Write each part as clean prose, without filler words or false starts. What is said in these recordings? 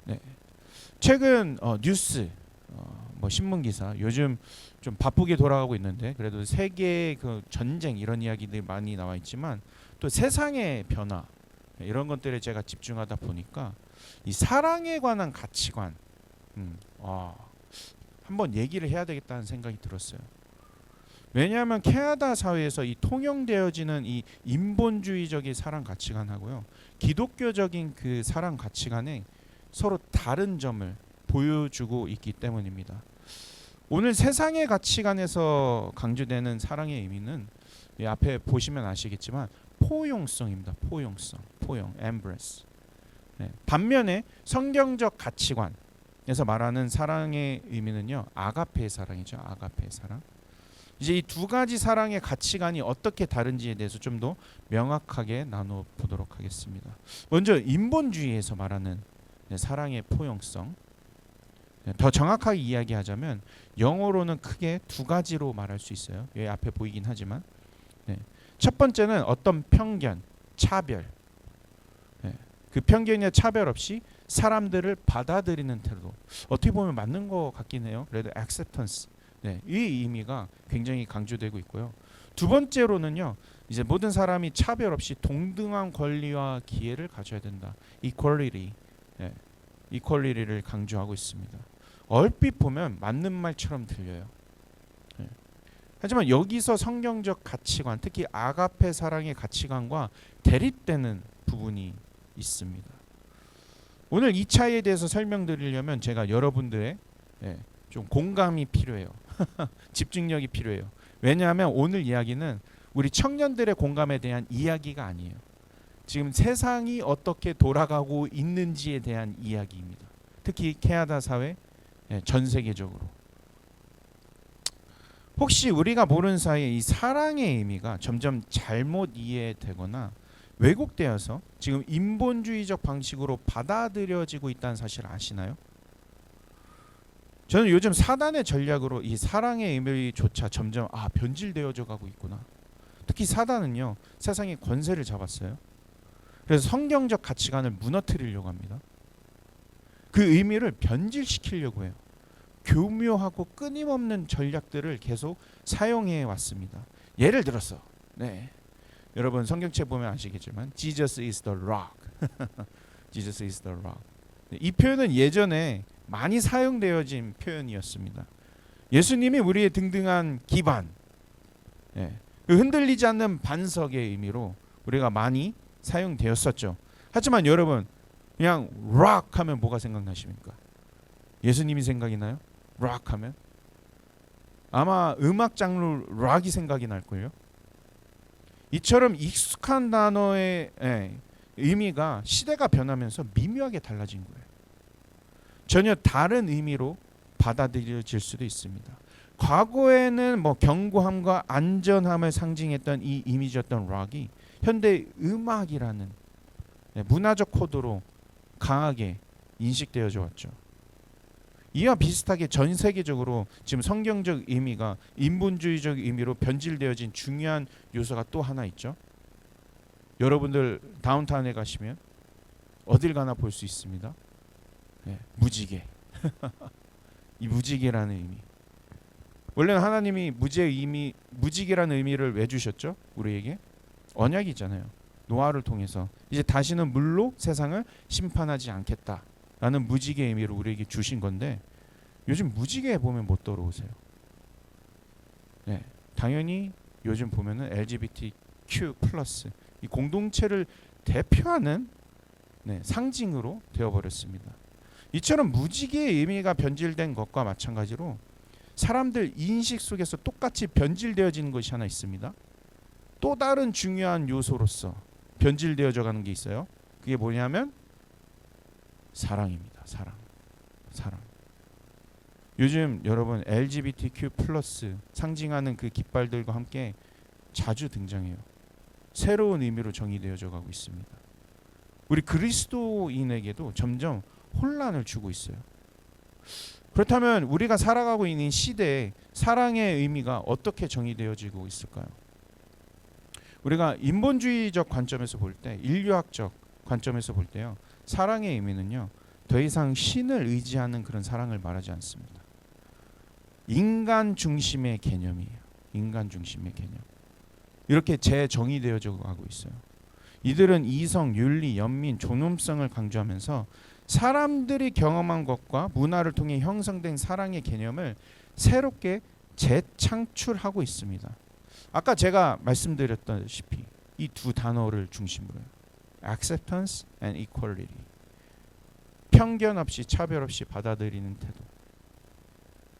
네. 최근 뉴스 뭐 신문 기사 요즘 좀 바쁘게 돌아가고 있는데 그래도 세계 그 전쟁 이런 이야기들이 많이 나와 있지만 또 세상의 변화 이런 것들에 제가 집중하다 보니까 이 사랑에 관한 가치관 한번 얘기를 해야 되겠다는 생각이 들었어요. 왜냐하면 캐나다 사회에서 이 통용되어지는 이 인본주의적인 사랑 가치관하고요 기독교적인 그 사랑 가치관에 서로 다른 점을 보여주고 있기 때문입니다. 오늘 세상의 가치관에서 강조되는 사랑의 의미는 이 앞에 보시면 아시겠지만 포용성입니다. 포용성, 포용, embrace. 네. 반면에 성경적 가치관에서 말하는 사랑의 의미는요 아가페 사랑이죠. 아가페 사랑. 이제 이 두 가지 사랑의 가치관이 어떻게 다른지에 대해서 좀 더 명확하게 나눠 보도록 하겠습니다. 먼저 인본주의에서 말하는 사랑의 포용성. 더 정확하게 이야기하자면 영어로는 크게 두 가지로 말할 수 있어요. 여기 앞에 보이긴 하지만 첫 번째는 어떤 편견, 차별. 그 편견이나 차별 없이 사람들을 받아들이는 태도. 어떻게 보면 맞는 것 같긴 해요. 그래도 acceptance. 이 의미가 굉장히 강조되고 있고요. 두 번째로는요. 이제 모든 사람이 차별 없이 동등한 권리와 기회를 가져야 된다. equality. equality를 강조하고 있습니다. 얼핏 보면 맞는 말처럼 들려요. 하지만 여기서 성경적 가치관, 특히 아가페 사랑의 가치관과 대립되는 부분이 있습니다. 오늘 이 차이에 대해서 설명드리려면 제가 여러분들의 좀 공감이 필요해요. 집중력이 필요해요. 왜냐하면 오늘 이야기는 우리 청년들의 공감에 대한 이야기가 아니에요. 지금 세상이 어떻게 돌아가고 있는지에 대한 이야기입니다. 특히 캐나다 사회, 전 세계적으로. 혹시 우리가 모르는 사이에 이 사랑의 의미가 점점 잘못 이해되거나 왜곡되어서 지금 인본주의적 방식으로 받아들여지고 있다는 사실 아시나요? 저는 요즘 사단의 전략으로 이 사랑의 의미조차 점점 변질되어져 가고 있구나. 특히 사단은요 세상의 권세를 잡았어요. 그래서 성경적 가치관을 무너뜨리려고 합니다. 그 의미를 변질시키려고 해요. 교묘하고 끊임없는 전략들을 계속 사용해 왔습니다. 예를 들어서 여러분 성경책 보면 아시겠지만 Jesus is the rock. Jesus is the rock. 이 표현은 예전에 많이 사용되어진 표현이었습니다. 예수님이 우리의 등등한 기반, 그 흔들리지 않는 반석의 의미로 우리가 많이 사용되었었죠. 하지만 여러분 그냥 rock 하면 뭐가 생각나십니까? 예수님이 생각이 나요? rock 하면? 아마 음악 장르 락이 생각이 날걸요. 이처럼 익숙한 단어의 의미가 시대가 변하면서 미묘하게 달라진 거예요. 전혀 다른 의미로 받아들여질 수도 있습니다. 과거에는 뭐 견고함과 안전함을 상징했던 이 이미지였던 락이 현대 음악이라는 문화적 코드로 강하게 인식되어져 왔죠. 이와 비슷하게 전 세계적으로 지금 성경적 의미가 인본주의적 의미로 변질되어진 중요한 요소가 또 하나 있죠. 여러분들 다운타운에 가시면 어딜 가나 볼 수 있습니다. 무지개. 이 무지개라는 의미. 원래는 하나님이 무지개라는 의미를 왜 주셨죠? 우리에게 언약이잖아요. 노아를 통해서 이제 다시는 물로 세상을 심판하지 않겠다라는 무지개의 의미를 우리에게 주신 건데 요즘 무지개 보면 못 들어오세요. 당연히 요즘 보면은 LGBTQ+ 이 공동체를 대표하는 상징으로 되어버렸습니다. 이처럼 무지개의 의미가 변질된 것과 마찬가지로 사람들 인식 속에서 똑같이 변질되어지는 것이 하나 있습니다. 또 다른 중요한 요소로서 변질되어져 가는 게 있어요. 그게 뭐냐면 사랑입니다. 사랑. 요즘 여러분 LGBTQ+ 상징하는 그 깃발들과 함께 자주 등장해요. 새로운 의미로 정의되어져 가고 있습니다. 우리 그리스도인에게도 점점 혼란을 주고 있어요. 그렇다면 우리가 살아가고 있는 시대에 사랑의 의미가 어떻게 정의되어지고 있을까요? 우리가 인본주의적 관점에서 볼 때, 인류학적 관점에서 볼 때요, 사랑의 의미는요, 더 이상 신을 의지하는 그런 사랑을 말하지 않습니다. 인간 중심의 개념이에요. 인간 중심의 개념. 이렇게 재정의되어져 가고 있어요. 이들은 이성, 윤리, 연민, 존엄성을 강조하면서 사람들이 경험한 것과 문화를 통해 형성된 사랑의 개념을 새롭게 재창출하고 있습니다. 아까 제가 말씀드렸다시피 이 두 단어를 중심으로 해요. Acceptance and equality. 편견 없이 차별 없이 받아들이는 태도.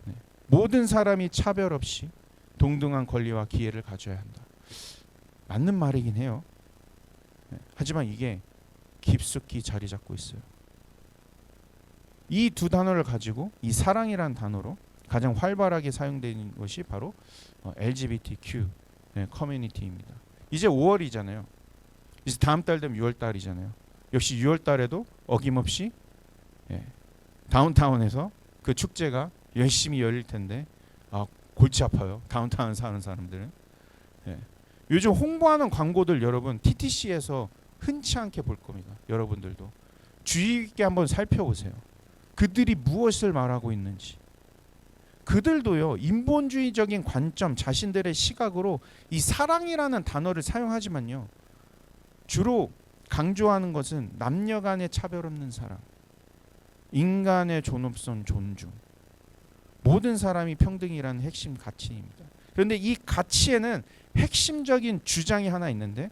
네. 모든 사람이 차별 없이 동등한 권리와 기회를 가져야 한다. 맞는 말이긴 해요. 네. 하지만 이게 깊숙이 자리 잡고 있어요. 이 두 단어를 가지고 이 사랑이라는 단어로 가장 활발하게 사용되는 것이 바로 LGBTQ 커뮤니티입니다. 이제 5월이잖아요. 이제 다음 달 되면 6월 달이잖아요. 역시 6월 달에도 어김없이 다운타운에서 그 축제가 열심히 열릴 텐데 골치 아파요. 다운타운 사는 사람들은. 요즘 홍보하는 광고들 여러분 TTC에서 흔치 않게 볼 겁니다. 여러분들도 주의 깊게 한번 살펴보세요. 그들이 무엇을 말하고 있는지. 그들도요 인본주의적인 관점 자신들의 시각으로 이 사랑이라는 단어를 사용하지만요 주로 강조하는 것은 남녀 간의 차별 없는 사랑, 인간의 존엄성 존중, 모든 사람이 평등이라는 핵심 가치입니다. 그런데 이 가치에는 핵심적인 주장이 하나 있는데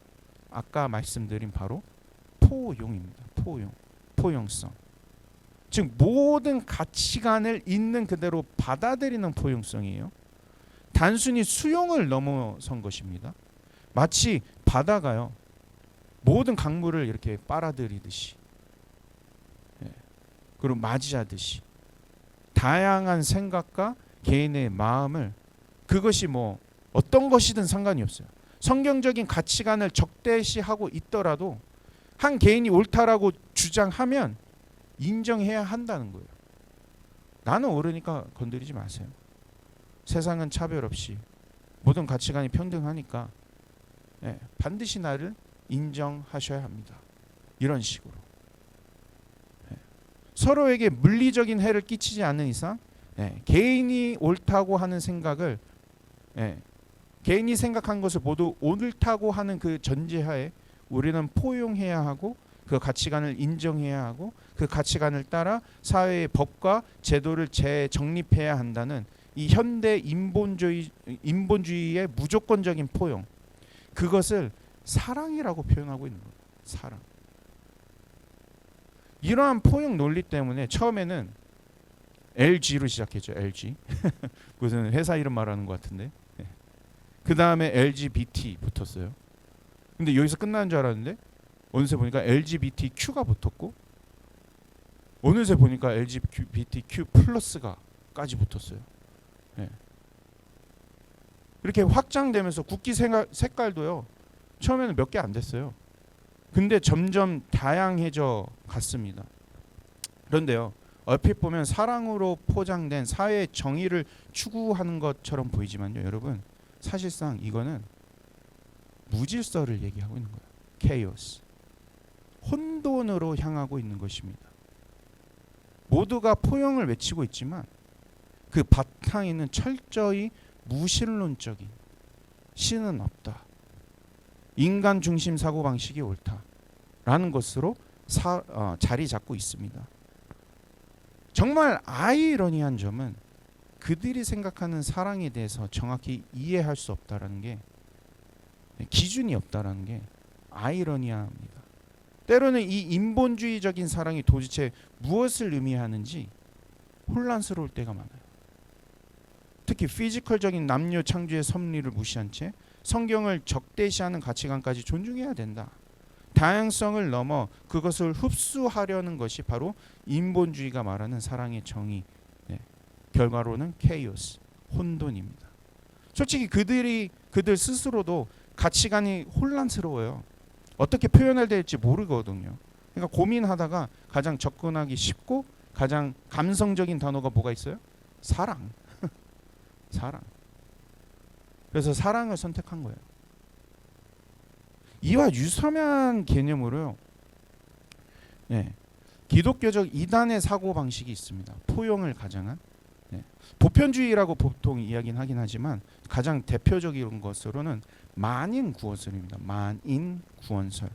아까 말씀드린 바로 포용입니다. 포용성. 즉 모든 가치관을 있는 그대로 받아들이는 포용성이에요. 단순히 수용을 넘어선 것입니다. 마치 바다가요 모든 강물을 이렇게 빨아들이듯이 그리고 맞이하듯이 다양한 생각과 개인의 마음을 그것이 뭐 어떤 것이든 상관이 없어요. 성경적인 가치관을 적대시하고 있더라도 한 개인이 옳다라고 주장하면 인정해야 한다는 거예요. 나는 옳으니까 건드리지 마세요. 세상은 차별 없이 모든 가치관이 평등하니까 반드시 나를 인정하셔야 합니다. 이런 식으로 서로에게 물리적인 해를 끼치지 않는 이상 개인이 옳다고 하는 생각을 개인이 생각한 것을 모두 옳다고 하는 그 전제하에 우리는 포용해야 하고 그 가치관을 인정해야 하고 그 가치관을 따라 사회의 법과 제도를 재정립해야 한다는 이 현대 인본주의의 무조건적인 포용, 그것을 사랑이라고 표현하고 있는 거예요. 사랑. 이러한 포용 논리 때문에 처음에는 LG로 시작했죠. LG. 무슨 회사 이름 말하는 것 같은데. 그 다음에 LGBT 붙었어요. 근데 여기서 끝나는 줄 알았는데 어느새 보니까 LGBTQ가 붙었고 어느새 보니까 LGBTQ 플러스가까지 붙었어요. 이렇게 확장되면서 국기 색깔도요. 처음에는 몇 개 안 됐어요. 근데 점점 다양해져 갔습니다. 그런데요. 얼핏 보면 사랑으로 포장된 사회의 정의를 추구하는 것처럼 보이지만요. 여러분 사실상 이거는 무질서를 얘기하고 있는 거예요. 케이오스. 혼돈으로 향하고 있는 것입니다. 모두가 포용을 외치고 있지만 그 바탕에는 철저히 무신론적인 신은 없다. 인간 중심 사고방식이 옳다라는 것으로 자리 잡고 있습니다. 정말 아이러니한 점은 그들이 생각하는 사랑에 대해서 정확히 이해할 수 없다라는 게 기준이 없다라는 게 아이러니합니다. 때로는 이 인본주의적인 사랑이 도대체 무엇을 의미하는지 혼란스러울 때가 많아요. 특히 피지컬적인 남녀 창조의 섭리를 무시한 채 성경을 적대시하는 가치관까지 존중해야 된다. 다양성을 넘어 그것을 흡수하려는 것이 바로 인본주의가 말하는 사랑의 정의. 결과로는 케이오스, 혼돈입니다. 솔직히 그들 스스로도 가치관이 혼란스러워요. 어떻게 표현해야 될지 모르거든요. 그러니까 고민하다가 가장 접근하기 쉽고 가장 감성적인 단어가 뭐가 있어요? 사랑. 사랑. 그래서 사랑을 선택한 거예요. 이와 유사한 개념으로요. 기독교적 이단의 사고 방식이 있습니다. 포용을 가장한. 보편주의라고 보통 이야기는 하긴 하지만 가장 대표적인 것으로는 만인 구원설입니다. 만인 구원설.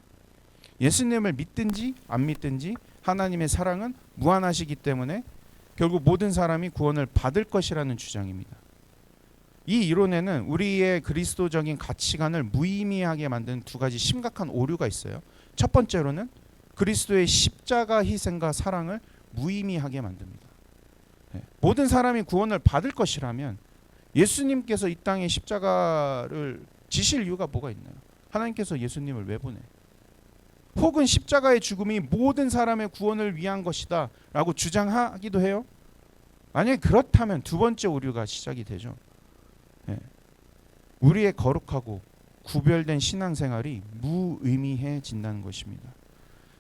예수님을 믿든지 안 믿든지 하나님의 사랑은 무한하시기 때문에 결국 모든 사람이 구원을 받을 것이라는 주장입니다. 이 이론에는 우리의 그리스도적인 가치관을 무의미하게 만든 두 가지 심각한 오류가 있어요. 첫 번째로는 그리스도의 십자가 희생과 사랑을 무의미하게 만듭니다. 모든 사람이 구원을 받을 것이라면 예수님께서 이 땅에 십자가를 지실 이유가 뭐가 있나요? 하나님께서 예수님을 왜 보내? 혹은 십자가의 죽음이 모든 사람의 구원을 위한 것이다 라고 주장하기도 해요. 만약에 그렇다면 두 번째 오류가 시작이 되죠. 우리의 거룩하고 구별된 신앙생활이 무의미해진다는 것입니다.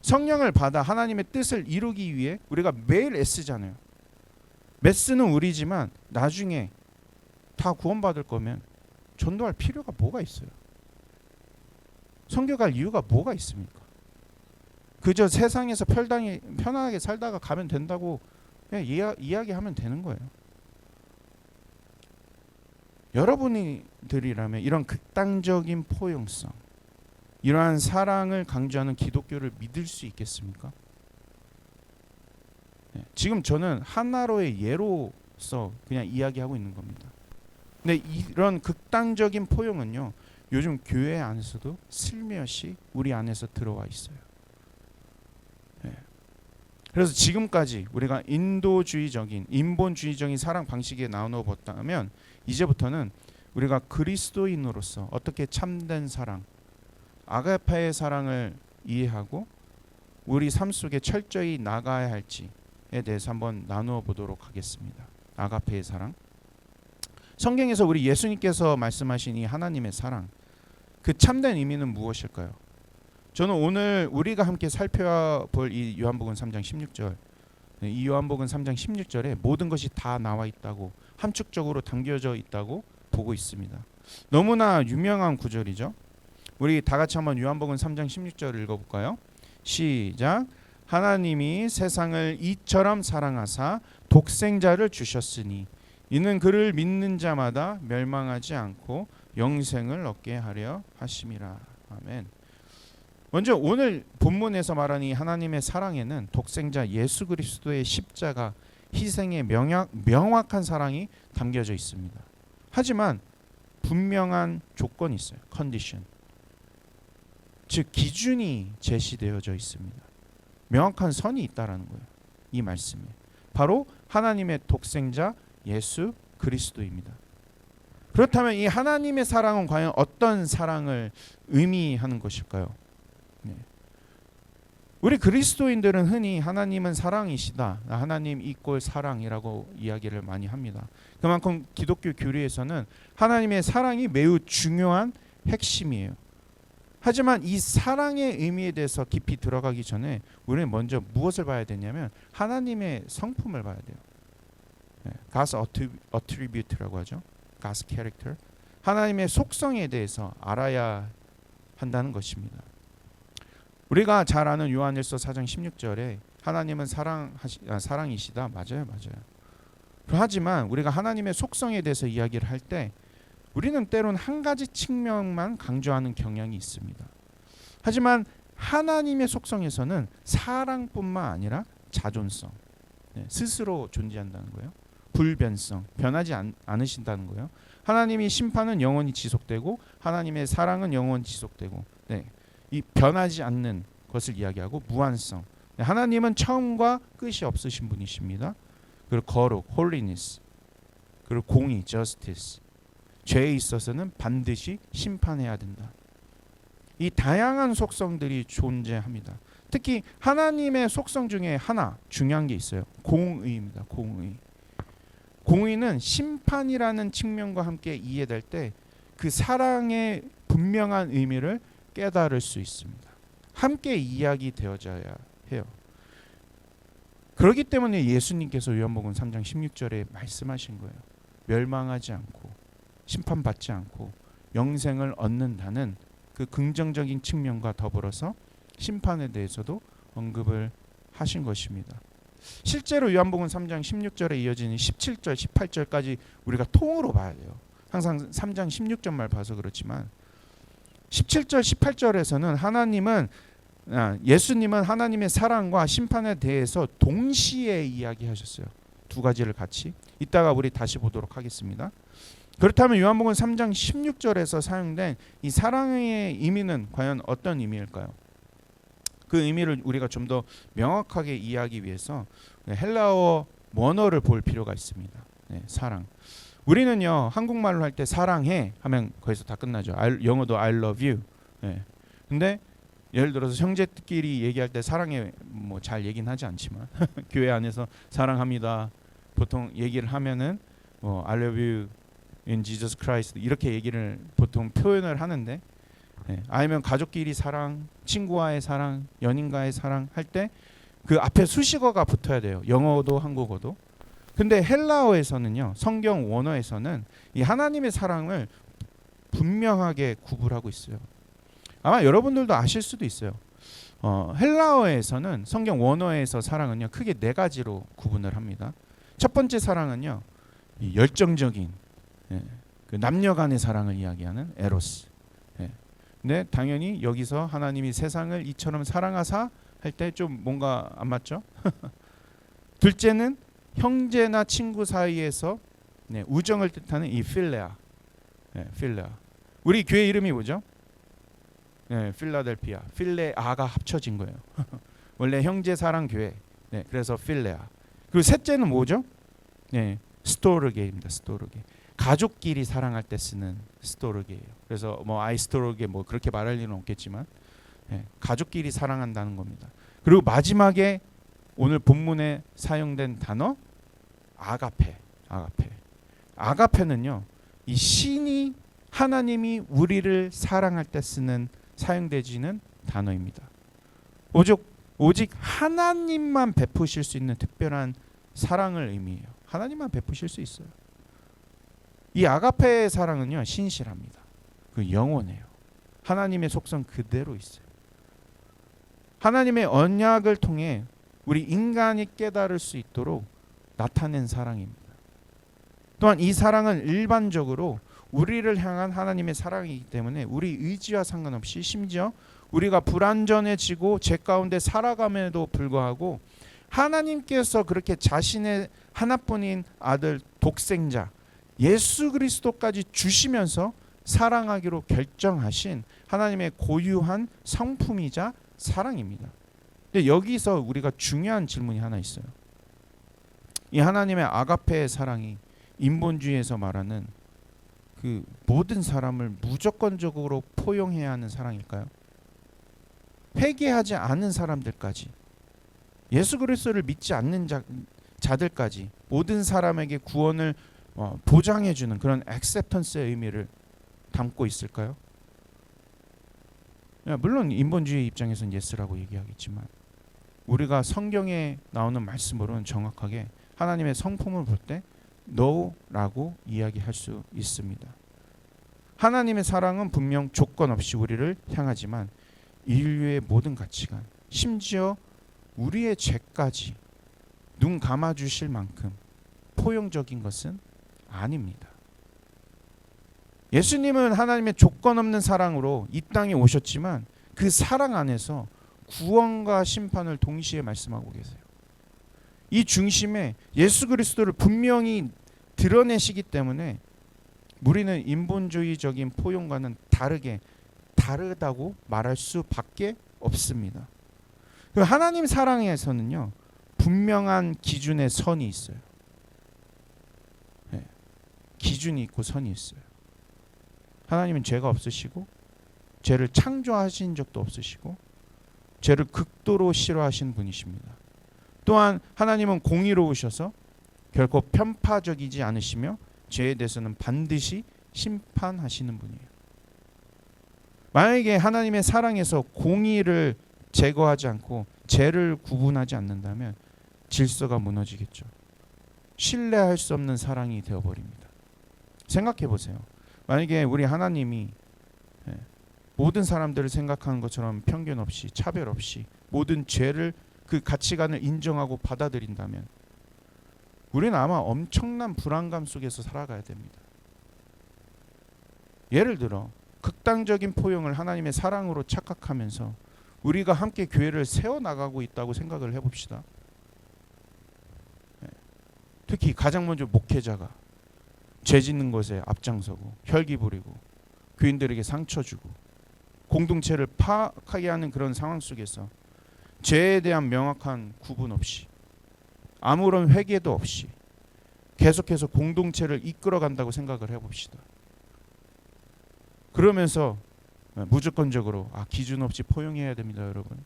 성령을 받아 하나님의 뜻을 이루기 위해 우리가 매일 애쓰잖아요. 메스는 우리지만 나중에 다 구원받을 거면 전도할 필요가 뭐가 있어요? 선교 갈 이유가 뭐가 있습니까? 그저 세상에서 편안하게 살다가 가면 된다고 그냥 이야기하면 되는 거예요. 여러분들이라면 이런 극단적인 포용성, 이러한 사랑을 강조하는 기독교를 믿을 수 있겠습니까? 지금 저는 하나로의 예로서 그냥 이야기하고 있는 겁니다. 근데 이런 극단적인 포용은요, 요즘 교회 안에서도 슬며시 우리 안에서 들어와 있어요. 그래서 지금까지 우리가 인본주의적인 사랑 방식에 나눠 봤다면 이제부터는 우리가 그리스도인으로서 어떻게 참된 사랑, 아가페의 사랑을 이해하고 우리 삶 속에 철저히 나가야 할지에 대해서 한번 나누어 보도록 하겠습니다. 아가페의 사랑. 성경에서 우리 예수님께서 말씀하신 이 하나님의 사랑, 그 참된 의미는 무엇일까요? 저는 오늘 우리가 함께 살펴볼 이 요한복음 3장 16절, 이 요한복음 3장 16절에 모든 것이 다 나와 있다고, 함축적으로 담겨져 있다고 보고 있습니다. 너무나 유명한 구절이죠. 우리 다 같이 한번 요한복음 3장 16절을 읽어볼까요? 시작. 하나님이 세상을 이처럼 사랑하사 독생자를 주셨으니 이는 그를 믿는 자마다 멸망하지 않고 영생을 얻게 하려 하심이라. 아멘. 먼저 오늘 본문에서 말하는 이 하나님의 사랑에는 독생자 예수 그리스도의 십자가 희생의 명확한 사랑이 담겨져 있습니다. 하지만 분명한 조건이 있어요. 컨디션. 즉 기준이 제시되어져 있습니다. 명확한 선이 있다라는 거예요. 이 말씀에. 바로 하나님의 독생자 예수 그리스도입니다. 그렇다면 이 하나님의 사랑은 과연 어떤 사랑을 의미하는 것일까요? 우리 그리스도인들은 흔히 하나님은 사랑이시다, 하나님 이꼴 사랑이라고 이야기를 많이 합니다. 그만큼 기독교 교리에서는 하나님의 사랑이 매우 중요한 핵심이에요. 하지만 이 사랑의 의미에 대해서 깊이 들어가기 전에 우리는 먼저 무엇을 봐야 되냐면 하나님의 성품을 봐야 돼요. God's attribute라고 하죠. God's character. 하나님의 속성에 대해서 알아야 한다는 것입니다. 우리가 잘 아는 요한일서 4장 16절에 하나님은 사랑이시다. 맞아요. 하지만 우리가 하나님의 속성에 대해서 이야기를 할 때 우리는 때론 한 가지 측면만 강조하는 경향이 있습니다. 하지만 하나님의 속성에서는 사랑뿐만 아니라 자존성, 스스로 존재한다는 거예요. 불변성, 변하지 않으신다는 거예요. 하나님이 심판은 영원히 지속되고 하나님의 사랑은 영원히 지속되고, 이 변하지 않는 것을 이야기하고 무한성. 하나님은 처음과 끝이 없으신 분이십니다. 그리고 거룩, holiness, 그리고 공의, justice. 죄에 있어서는 반드시 심판해야 된다. 이 다양한 속성들이 존재합니다. 특히 하나님의 속성 중에 하나 중요한 게 있어요. 공의입니다. 공의는 심판이라는 측면과 함께 이해될 때 그 사랑의 분명한 의미를 깨달을 수 있습니다. 함께 이야기되어져야 해요. 그렇기 때문에 예수님께서 요한복음 3장 16절에 말씀하신 거예요. 멸망하지 않고 심판받지 않고 영생을 얻는다는 그 긍정적인 측면과 더불어서 심판에 대해서도 언급을 하신 것입니다. 실제로 요한복음 3장 16절에 이어지는 17절, 18절까지 우리가 통으로 봐야 돼요. 항상 3장 16절만 봐서 그렇지만 17절, 18절에서는 예수님은 하나님의 사랑과 심판에 대해서 동시에 이야기하셨어요. 두 가지를 같이. 이따가 우리 다시 보도록 하겠습니다. 그렇다면 요한복음 3장 16절에서 사용된 이 사랑의 의미는 과연 어떤 의미일까요? 그 의미를 우리가 좀 더 명확하게 이해하기 위해서 헬라어 원어를 볼 필요가 있습니다. 네, 사랑. 우리는요 한국말로 할 때 사랑해 하면 거기서 다 끝나죠. 영어도 I love you. 네. 근데 예를 들어서 형제끼리 얘기할 때 사랑해 뭐 잘 얘기는 하지 않지만 교회 안에서 사랑합니다. 보통 얘기를 하면은 I love you in Jesus Christ 이렇게 얘기를 보통 표현을 하는데 아니면 가족끼리 사랑, 친구와의 사랑, 연인과의 사랑 할 때 그 앞에 수식어가 붙어야 돼요. 영어도 한국어도. 근데 헬라어에서는요. 성경 원어에서는 이 하나님의 사랑을 분명하게 구분하고 있어요. 아마 여러분들도 아실 수도 있어요. 헬라어에서는 성경 원어에서 사랑은요. 크게 네 가지로 구분을 합니다. 첫 번째 사랑은요. 이 열정적인 그 남녀 간의 사랑을 이야기하는 에로스. 근데 당연히 여기서 하나님이 세상을 이처럼 사랑하사 할 때 좀 뭔가 안 맞죠? 둘째는 형제나 친구 사이에서 우정을 뜻하는 이 필레아. 필레아. 우리 교회 이름이 뭐죠? 필라델피아. 필레아가 합쳐진 거예요. 원래 형제 사랑 교회. 그래서 필레아. 그리고 셋째는 뭐죠? 스토르게입니다. 스토르게. 가족끼리 사랑할 때 쓰는 스토르게예요. 그래서 뭐 아이스토르게 뭐 그렇게 말할 일은 없겠지만 가족끼리 사랑한다는 겁니다. 그리고 마지막에 오늘 본문에 사용된 단어 아가페. 아가페는요. 이 신이 하나님이 우리를 사랑할 때 쓰는 사용되지는 단어입니다. 오직 하나님만 베푸실 수 있는 특별한 사랑을 의미해요. 하나님만 베푸실 수 있어요. 이 아가페의 사랑은요 신실합니다. 그 영원해요. 하나님의 속성 그대로 있어요. 하나님의 언약을 통해 우리 인간이 깨달을 수 있도록 나타낸 사랑입니다. 또한 이 사랑은 일반적으로 우리를 향한 하나님의 사랑이기 때문에 우리 의지와 상관없이 심지어 우리가 불완전해지고 죄 가운데 살아감에도 불구하고 하나님께서 그렇게 자신의 하나뿐인 아들 독생자 예수 그리스도까지 주시면서 사랑하기로 결정하신 하나님의 고유한 성품이자 사랑입니다. 근데 여기서 우리가 중요한 질문이 하나 있어요. 이 하나님의 아가페의 사랑이 인본주의에서 말하는 그 모든 사람을 무조건적으로 포용해야 하는 사랑일까요? 회개하지 않은 사람들까지 예수 그리스도를 믿지 않는 자들까지 모든 사람에게 구원을 보장해주는 그런 액셉턴스의 의미를 담고 있을까요? 물론 인본주의 입장에서는 예스라고 얘기하겠지만 우리가 성경에 나오는 말씀으로는 정확하게 하나님의 성품을 볼 때 no라고 이야기할 수 있습니다. 하나님의 사랑은 분명 조건 없이 우리를 향하지만 인류의 모든 가치관 심지어 우리의 죄까지 눈 감아주실 만큼 포용적인 것은 아닙니다. 예수님은 하나님의 조건 없는 사랑으로 이 땅에 오셨지만 그 사랑 안에서 구원과 심판을 동시에 말씀하고 계세요. 이 중심에 예수 그리스도를 분명히 드러내시기 때문에 우리는 인본주의적인 포용과는 다르다고 말할 수밖에 없습니다. 그 하나님 사랑에서는요 분명한 기준의 선이 있어요. 기준이 있고 선이 있어요. 하나님은 죄가 없으시고 죄를 창조하신 적도 없으시고 죄를 극도로 싫어하시는 분이십니다. 또한 하나님은 공의로우셔서 결코 편파적이지 않으시며 죄에 대해서는 반드시 심판하시는 분이에요. 만약에 하나님의 사랑에서 공의를 제거하지 않고 죄를 구분하지 않는다면 질서가 무너지겠죠. 신뢰할 수 없는 사랑이 되어버립니다. 생각해 보세요. 만약에 우리 하나님이 모든 사람들을 생각하는 것처럼 편견 없이 차별 없이 모든 죄를 그 가치관을 인정하고 받아들인다면 우리는 아마 엄청난 불안감 속에서 살아가야 됩니다. 예를 들어 극단적인 포용을 하나님의 사랑으로 착각하면서 우리가 함께 교회를 세워나가고 있다고 생각을 해봅시다. 특히 가장 먼저 목회자가 죄 짓는 것에 앞장서고 혈기 부리고 교인들에게 상처 주고 공동체를 파악하게 하는 그런 상황 속에서 죄에 대한 명확한 구분 없이 아무런 회개도 없이 계속해서 공동체를 이끌어 간다고 생각을 해봅시다. 그러면서 무조건적으로 기준 없이 포용해야 됩니다, 여러분.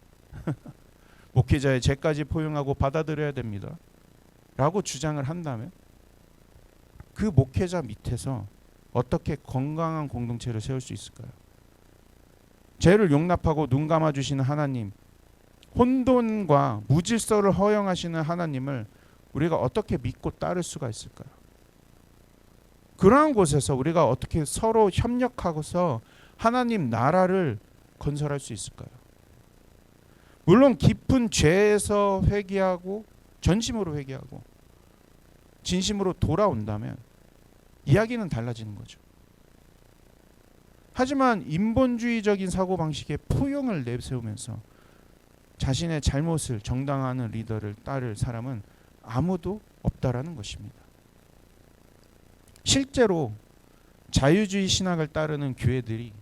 목회자의 죄까지 포용하고 받아들여야 됩니다. 라고 주장을 한다면 그 목회자 밑에서 어떻게 건강한 공동체를 세울 수 있을까요? 죄를 용납하고 눈 감아주시는 하나님, 혼돈과 무질서를 허용하시는 하나님을 우리가 어떻게 믿고 따를 수가 있을까요? 그러한 곳에서 우리가 어떻게 서로 협력하고서 하나님 나라를 건설할 수 있을까요? 물론 깊은 죄에서 회개하고 전심으로 회개하고 진심으로 돌아온다면 이야기는 달라지는 거죠. 하지만 인본주의적인 사고방식에 포용을 내세우면서 자신의 잘못을 정당화하는 리더를 따를 사람은 아무도 없다라는 것입니다. 실제로 자유주의 신학을 따르는 교회들이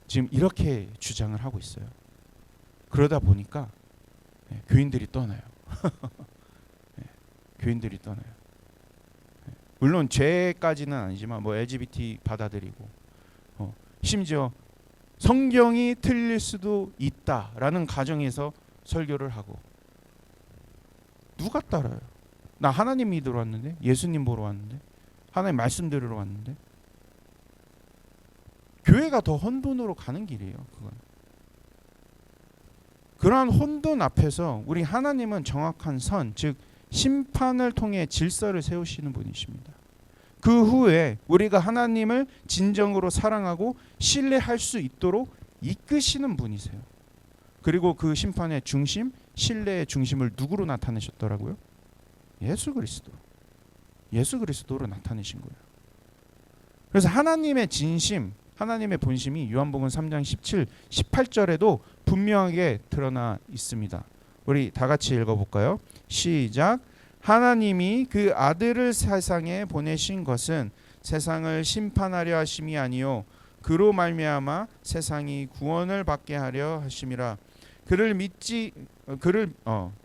지금 이렇게 주장을 하고 있어요. 그러다 보니까 교인들이 떠나요. 교인들이 떠나요. 물론 죄까지는 아니지만 LGBT 받아들이고 심지어 성경이 틀릴 수도 있다라는 가정에서 설교를 하고 누가 따라요? 나 하나님 믿으러 왔는데, 예수님 보러 왔는데, 하나님 말씀 들으러 왔는데. 교회가 더 혼돈으로 가는 길이에요. 그건. 그러한 혼돈 앞에서 우리 하나님은 정확한 선, 즉 심판을 통해 질서를 세우시는 분이십니다. 그 후에 우리가 하나님을 진정으로 사랑하고 신뢰할 수 있도록 이끄시는 분이세요. 그리고 그 심판의 중심, 신뢰의 중심을 누구로 나타내셨더라고요? 예수 그리스도. 예수 그리스도로 나타내신 거예요. 그래서 하나님의 진심, 하나님의 본심이 요한복음 3장 17, 18절에도 분명하게 드러나 있습니다. 우리 다 같이 읽어볼까요? 시작. 하나님이 그 아들을 세상에 보내신 것은 세상을 심판하려 하심이 아니요 그로 말미암아 세상이 구원을 받게 하려 하심이라.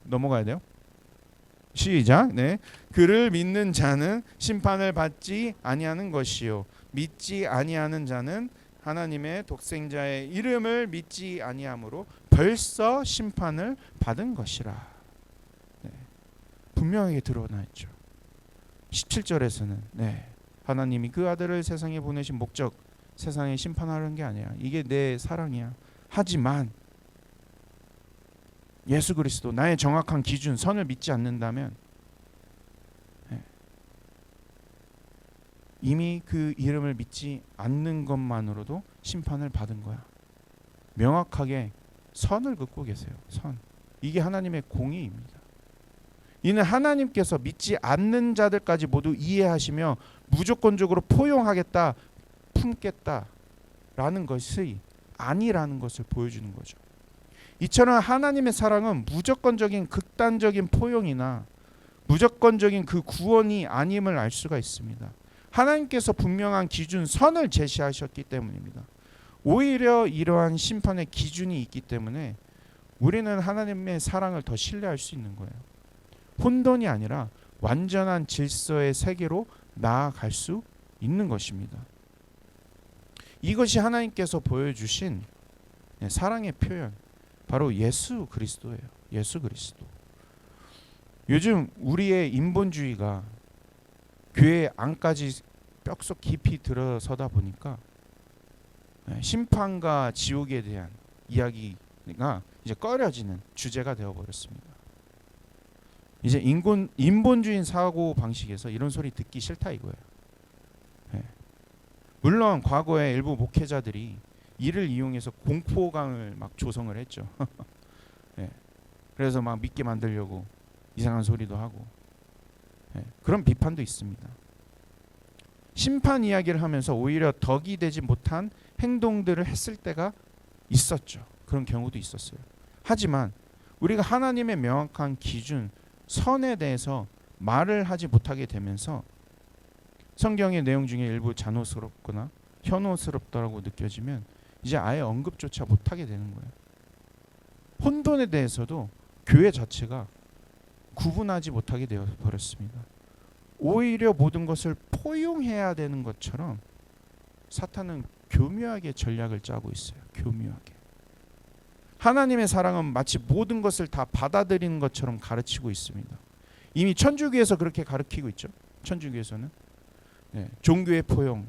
넘어가야 돼요. 시작. 네. 그를 믿는 자는 심판을 받지 아니하는 것이요 믿지 아니하는 자는 하나님의 독생자의 이름을 믿지 아니하므로 벌써 심판을 받은 것이라. 네. 분명하게 드러나 있죠. 17절에서는 하나님이 그 아들을 세상에 보내신 목적, 세상에 심판하려는 게 아니야. 이게 내 사랑이야. 하지만 예수 그리스도, 나의 정확한 기준, 선을 믿지 않는다면 이미 그 이름을 믿지 않는 것만으로도 심판을 받은 거야. 명확하게 선을 긋고 계세요. 선. 이게 하나님의 공의입니다. 이는 하나님께서 믿지 않는 자들까지 모두 이해하시며 무조건적으로 포용하겠다, 품겠다라는 것이 아니라는 것을 보여주는 거죠. 이처럼 하나님의 사랑은 무조건적인 극단적인 포용이나 무조건적인 그 구원이 아님을 알 수가 있습니다. 하나님께서 분명한 기준, 선을 제시하셨기 때문입니다. 오히려 이러한 심판의 기준이 있기 때문에 우리는 하나님의 사랑을 더 신뢰할 수 있는 거예요. 혼돈이 아니라 완전한 질서의 세계로 나아갈 수 있는 것입니다. 이것이 하나님께서 보여주신 사랑의 표현, 바로 예수 그리스도예요. 예수 그리스도. 요즘 우리의 인본주의가 교회 안까지 뼛속 깊이 들어서다 보니까 심판과 지옥에 대한 이야기가 이제 꺼려지는 주제가 되어버렸습니다. 이제 인본주의 사고 방식에서 이런 소리 듣기 싫다 이거예요. 물론 과거에 일부 목회자들이 이를 이용해서 공포감을 막 조성을 했죠. 그래서 막 믿게 만들려고 이상한 소리도 하고, 그런 비판도 있습니다. 심판 이야기를 하면서 오히려 덕이 되지 못한 행동들을 했을 때가 있었죠. 그런 경우도 있었어요. 하지만 우리가 하나님의 명확한 기준, 선에 대해서 말을 하지 못하게 되면서 성경의 내용 중에 일부 잔혹스럽거나 현혹스럽다고 느껴지면 이제 아예 언급조차 못하게 되는 거예요. 혼돈에 대해서도 교회 자체가 구분하지 못하게 되어 버렸습니다. 오히려 모든 것을 포용해야 되는 것처럼 사탄은 교묘하게 전략을 짜고 있어요. 교묘하게. 하나님의 사랑은 마치 모든 것을 다 받아들이는 것처럼 가르치고 있습니다. 이미 천주교에서 그렇게 가르치고 있죠. 천주교에서는 종교의 포용,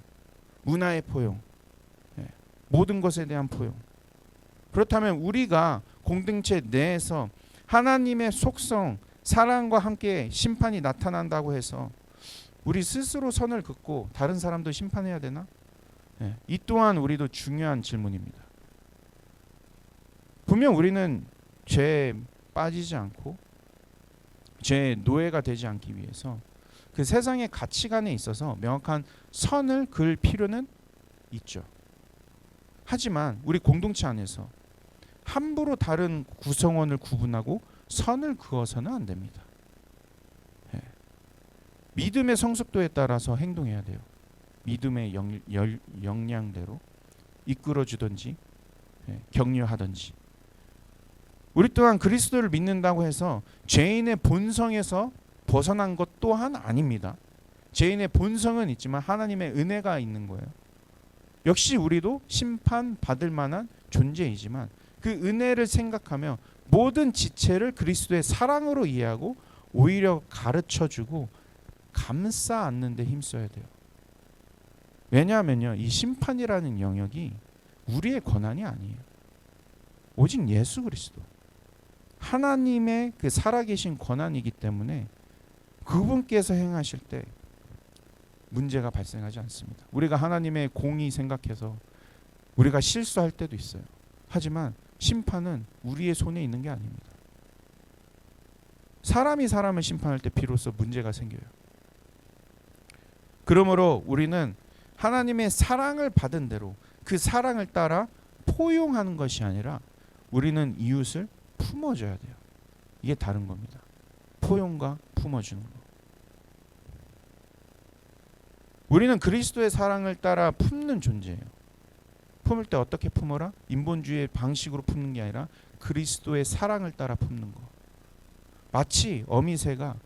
문화의 포용, 모든 것에 대한 포용. 그렇다면 우리가 공동체 내에서 하나님의 속성, 사랑과 함께 심판이 나타난다고 해서 우리 스스로 선을 긋고 다른 사람도 심판해야 되나? 이 또한 우리도 중요한 질문입니다. 분명 우리는 죄에 빠지지 않고 죄의 노예가 되지 않기 위해서 그 세상의 가치관에 있어서 명확한 선을 그을 필요는 있죠. 하지만 우리 공동체 안에서 함부로 다른 구성원을 구분하고 선을 그어서는 안 됩니다. 믿음의 성숙도에 따라서 행동해야 돼요. 믿음의 역량대로 이끌어주든지 격려하든지. 우리 또한 그리스도를 믿는다고 해서 죄인의 본성에서 벗어난 것 또한 아닙니다. 죄인의 본성은 있지만 하나님의 은혜가 있는 거예요. 역시 우리도 심판받을 만한 존재이지만 그 은혜를 생각하며 모든 지체를 그리스도의 사랑으로 이해하고 오히려 가르쳐주고 감싸 안는 데 힘써야 돼요. 왜냐하면요, 이 심판이라는 영역이 우리의 권한이 아니에요. 오직 예수 그리스도 하나님의 그 살아계신 권한이기 때문에 그분께서 행하실 때 문제가 발생하지 않습니다. 우리가 하나님의 공의 생각해서 우리가 실수할 때도 있어요. 하지만 심판은 우리의 손에 있는 게 아닙니다. 사람이 사람을 심판할 때 비로소 문제가 생겨요. 그러므로 우리는 하나님의 사랑을 받은 대로 그 사랑을 따라 포용하는 것이 아니라 우리는 이웃을 품어줘야 돼요. 이게 다른 겁니다. 포용과 품어주는 거. 우리는 그리스도의 사랑을 따라 품는 존재예요. 품을 때 어떻게 품어라? 인본주의의 방식으로 품는 게 아니라 그리스도의 사랑을 따라 품는 거. 마치 어미새가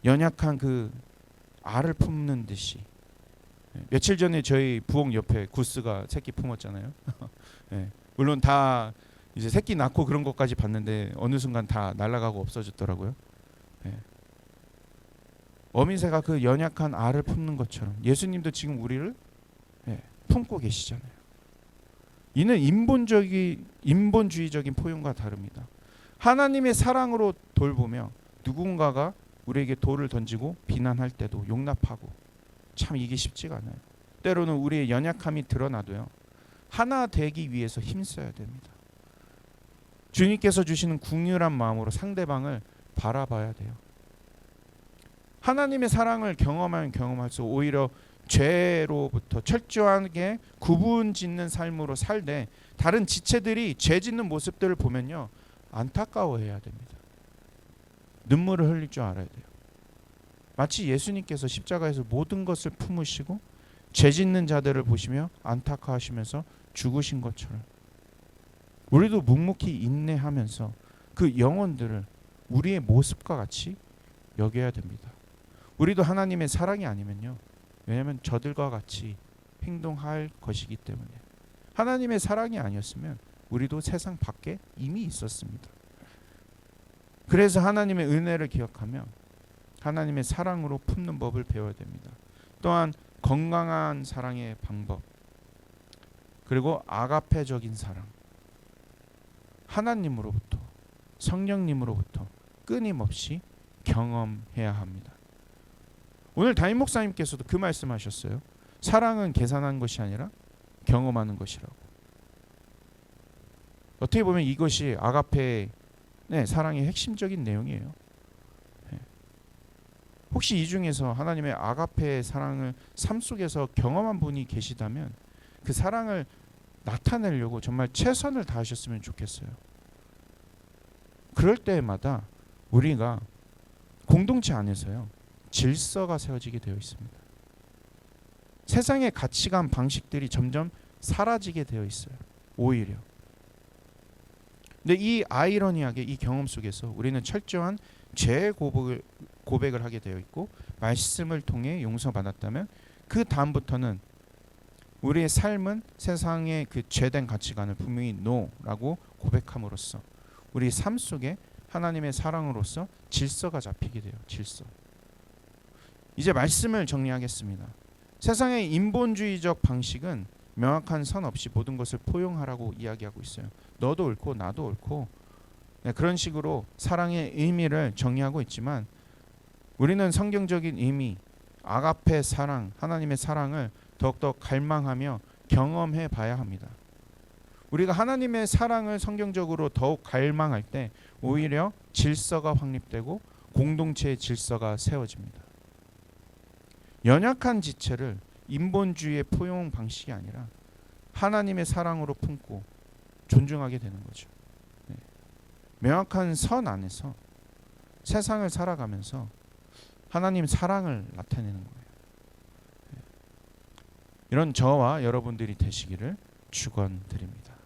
연약한 그 알을 품는 듯이. 며칠 전에 저희 부엌 옆에 구스가 새끼 품었잖아요. 물론 다 이제 새끼 낳고 그런 것까지 봤는데 어느 순간 다 날아가고 없어졌더라고요. 어미새가 그 연약한 알을 품는 것처럼 예수님도 지금 우리를 품고 계시잖아요. 이는 인본주의적인 포용과 다릅니다. 하나님의 사랑으로 돌보며 누군가가 우리에게 돌을 던지고 비난할 때도 용납하고, 참 이게 쉽지가 않아요. 때로는 우리의 연약함이 드러나도요, 하나 되기 위해서 힘써야 됩니다. 주님께서 주시는 긍휼한 마음으로 상대방을 바라봐야 돼요. 하나님의 사랑을 경험하면 경험할수록 오히려 죄로부터 철저하게 구분짓는 삶으로 살되 다른 지체들이 죄 짓는 모습들을 보면요, 안타까워해야 됩니다. 눈물을 흘릴 줄 알아야 돼요. 마치 예수님께서 십자가에서 모든 것을 품으시고 죄 짓는 자들을 보시며 안타까워하시면서 죽으신 것처럼 우리도 묵묵히 인내하면서 그 영혼들을 우리의 모습과 같이 여겨야 됩니다. 우리도 하나님의 사랑이 아니면요, 왜냐하면 저들과 같이 행동할 것이기 때문에. 하나님의 사랑이 아니었으면 우리도 세상 밖에 이미 있었습니다. 그래서 하나님의 은혜를 기억하며 하나님의 사랑으로 품는 법을 배워야 됩니다. 또한 건강한 사랑의 방법, 그리고 아가페적인 사랑, 하나님으로부터, 성령님으로부터 끊임없이 경험해야 합니다. 오늘 담임 목사님께서도 그 말씀하셨어요. 사랑은 계산한 것이 아니라 경험하는 것이라고. 어떻게 보면 이것이 아가페의 네, 사랑의 핵심적인 내용이에요. 네. 혹시 이 중에서 하나님의 아가페의 사랑을 삶 속에서 경험한 분이 계시다면 그 사랑을 나타내려고 정말 최선을 다하셨으면 좋겠어요. 그럴 때마다 우리가 공동체 안에서요, 질서가 세워지게 되어 있습니다. 세상의 가치관 방식들이 점점 사라지게 되어 있어요. 오히려. 근데 이 아이러니하게 이 경험 속에서 우리는 철저한 죄의 고백을 하게 되어 있고 말씀을 통해 용서받았다면 그 다음부터는 우리의 삶은 세상의 그 죄된 가치관을 분명히 노라고 고백함으로써 우리 삶 속에 하나님의 사랑으로서 질서가 잡히게 돼요. 질서. 이제 말씀을 정리하겠습니다. 세상의 인본주의적 방식은 명확한 선 없이 모든 것을 포용하라고 이야기하고 있어요. 너도 옳고 나도 옳고, 네, 그런 식으로 사랑의 의미를 정의하고 있지만 우리는 성경적인 의미, 아가페 사랑, 하나님의 사랑을 더욱더 갈망하며 경험해 봐야 합니다. 우리가 하나님의 사랑을 성경적으로 더욱 갈망할 때 오히려 질서가 확립되고 공동체의 질서가 세워집니다. 연약한 지체를 인본주의의 포용 방식이 아니라 하나님의 사랑으로 품고 존중하게 되는 거죠. 네. 명확한 선 안에서 세상을 살아가면서 하나님 사랑을 나타내는 거예요. 네. 이런 저와 여러분들이 되시기를 축원드립니다.